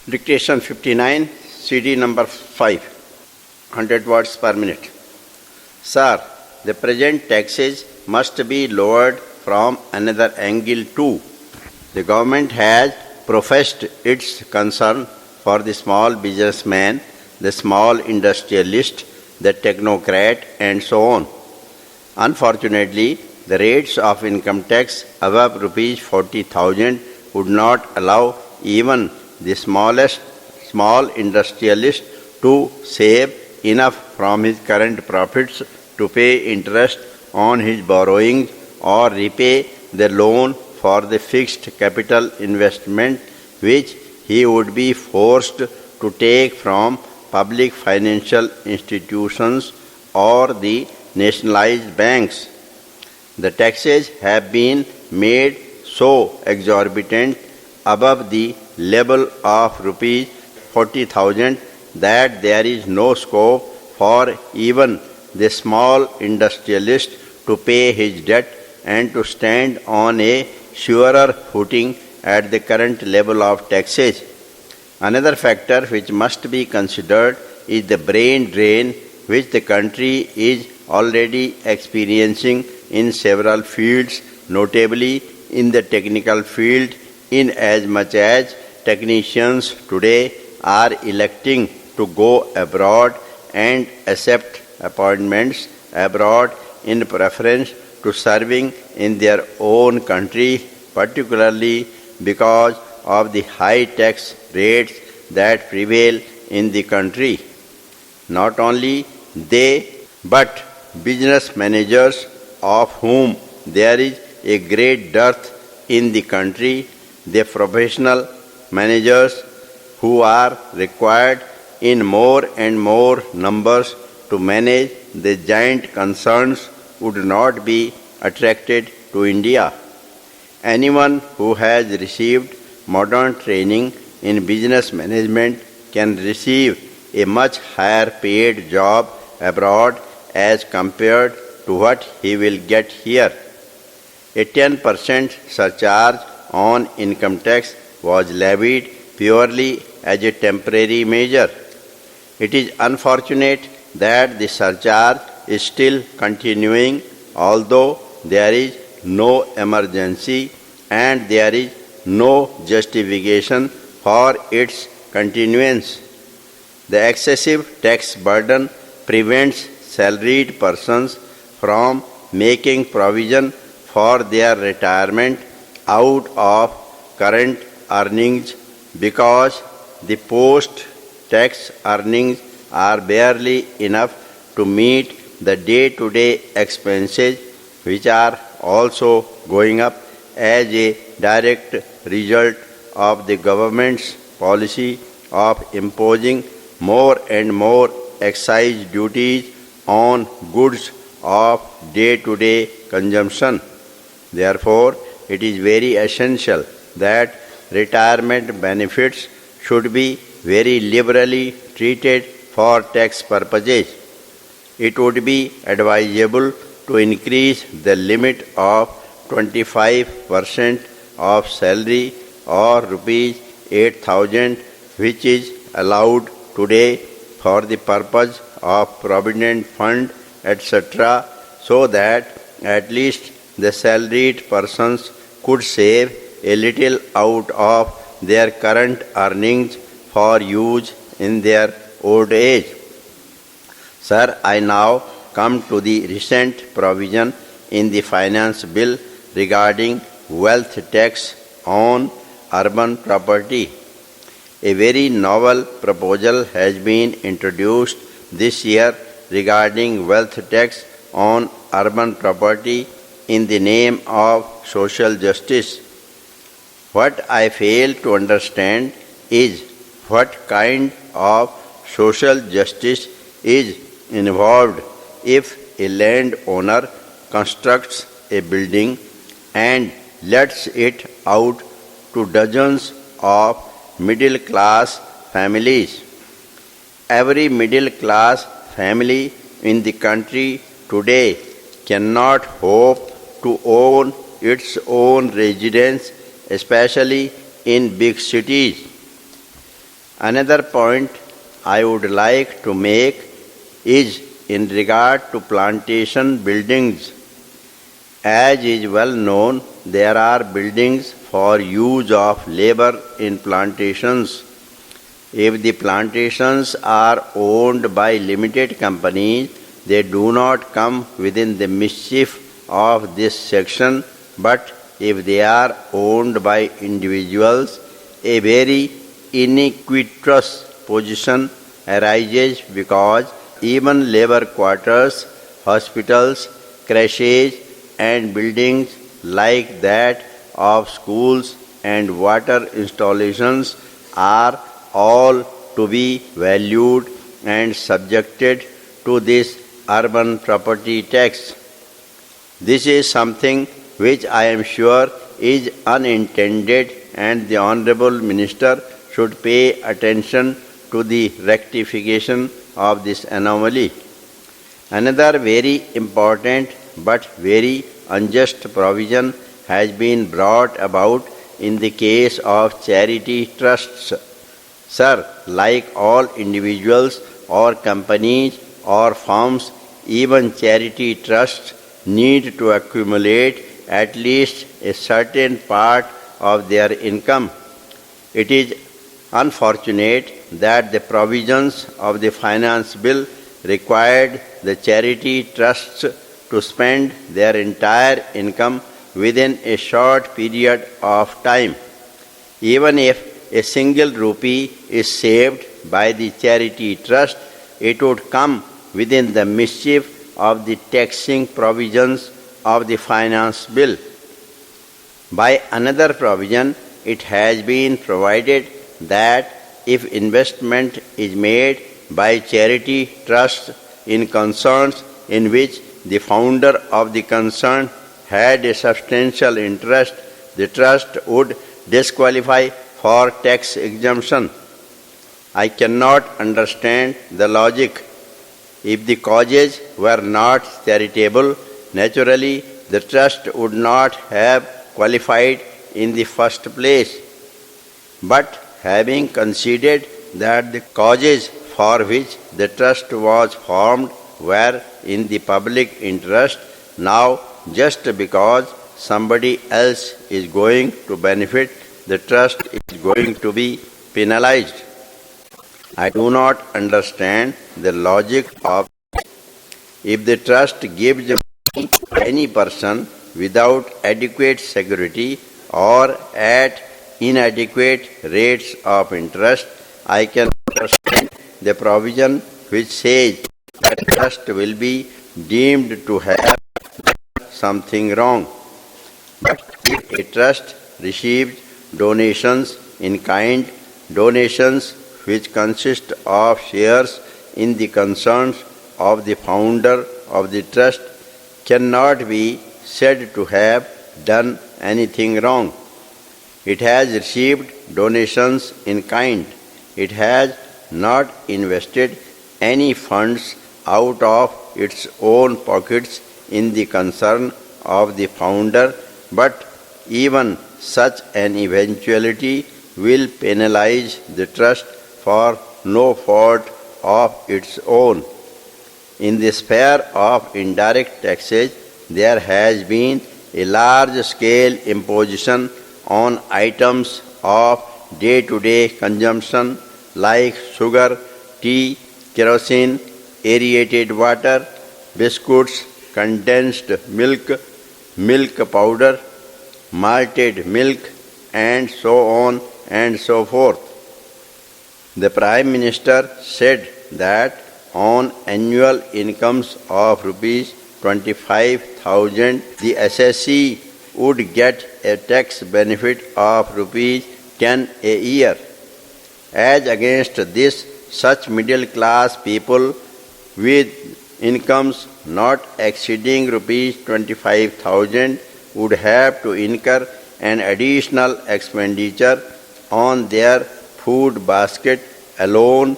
Dictation 59, CD number 5, 100 words per minute. Sir, the present taxes must be lowered from another angle too. The government has professed its concern for the small businessman, the small industrialist, the technocrat, and so on. Unfortunately, the rates of income tax above rupees 40,000 would not allow even the small industrialist to save enough from his current profits to pay interest on his borrowings or repay the loan for the fixed capital investment which he would be forced to take from public financial institutions or the nationalized banks. The taxes have been made so exorbitant above the level of rupees 40,000 that there is no scope for even the small industrialist to pay his debt and to stand on a surer footing at the current level of taxes. Another factor which must be considered is the brain drain which the country is already experiencing in several fields, notably in the technical field, in as much as technicians today are electing to go abroad and accept appointments abroad in preference to serving in their own country, particularly because of the high tax rates that prevail in the country. Not only they, but business managers, of whom there is a great dearth in the country, the professional managers who are required in more and more numbers to manage the giant concerns would not be attracted to India. Anyone who has received modern training in business management can receive a much higher paid job abroad as compared to what he will get here. A 10% surcharge on income tax was levied purely as a temporary measure. It is unfortunate that the surcharge is still continuing, although there is no emergency and there is no justification for its continuance. The excessive tax burden prevents salaried persons from making provision for their retirement out of current earnings because the post-tax earnings are barely enough to meet the day-to-day expenses, which are also going up as a direct result of the government's policy of imposing more and more excise duties on goods of day-to-day consumption. Therefore, it is very essential that retirement benefits should be very liberally treated for tax purposes. It would be advisable to increase the limit of 25% of salary or rupees 8,000 which is allowed today for the purpose of provident fund etc., so that at least the salaried persons could save a little out of their current earnings for use in their old age. Sir, I now come to the recent provision in the finance bill regarding wealth tax on urban property. A very novel proposal has been introduced this year regarding wealth tax on urban property in the name of social justice. What I fail to understand is what kind of social justice is involved if a landowner constructs a building and lets it out to dozens of middle-class families. Every middle-class family in the country today cannot hope to own its own residence, especially in big cities. Another point I would like to make is in regard to plantation buildings. As is well known, there are buildings for use of labor in plantations. If the plantations are owned by limited companies, they do not come within the mischief of this section, but if they are owned by individuals, a very iniquitous position arises because even labor quarters, hospitals, creches, and buildings like that of schools and water installations are all to be valued and subjected to this urban property tax. This is something which I am sure is unintended, and the Honourable Minister should pay attention to the rectification of this anomaly. Another very important but very unjust provision has been brought about in the case of charity trusts. Sir, like all individuals or companies or firms, even charity trusts need to accumulate at least a certain part of their income. It is unfortunate that the provisions of the finance bill required the charity trusts to spend their entire income within a short period of time. Even if a single rupee is saved by the charity trust, it would come within the mischief of the taxing provisions of the finance bill. By another provision, it has been provided that if investment is made by charity trusts in concerns in which the founder of the concern had a substantial interest, the trust would disqualify for tax exemption. I cannot understand the logic. If the causes were not charitable, naturally the trust would not have qualified in the first place. But having considered that the causes for which the trust was formed were in the public interest, now just because somebody else is going to benefit, the trust is going to be penalized. I do not understand the logic of if the trust gives money to any person without adequate security or at inadequate rates of interest, I can understand the provision which says that trust will be deemed to have something wrong. But if a trust receives donations in kind, donations which consist of shares in the concerns of the founder of the trust, cannot be said to have done anything wrong. It has received donations in kind. It has not invested any funds out of its own pockets in the concern of the founder, but even such an eventuality will penalize the trust for no fault of its own. In the sphere of indirect taxes, there has been a large-scale imposition on items of day-to-day consumption like sugar, tea, kerosene, aerated water, biscuits, condensed milk, milk powder, malted milk, and so on and so forth. The Prime Minister said that on annual incomes of rupees 25,000, the assessee would get a tax benefit of rupees 10 a year. As against this, such middle class people with incomes not exceeding rupees 25,000 would have to incur an additional expenditure on their food basket alone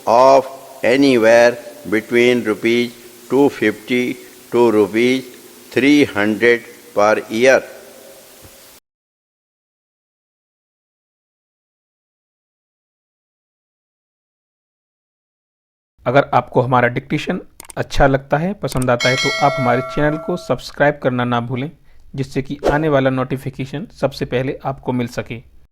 of anywhere between rupees 250 to rupees 300 per year. अगर आपको हमारा dictation अच्छा लगता है, पसंद आता है, तो आप हमारे चैनल को सब्सक्राइब करना ना भूलें, जिससे कि आने वाला नोटिफिकेशन सबसे पहले आपको मिल सके।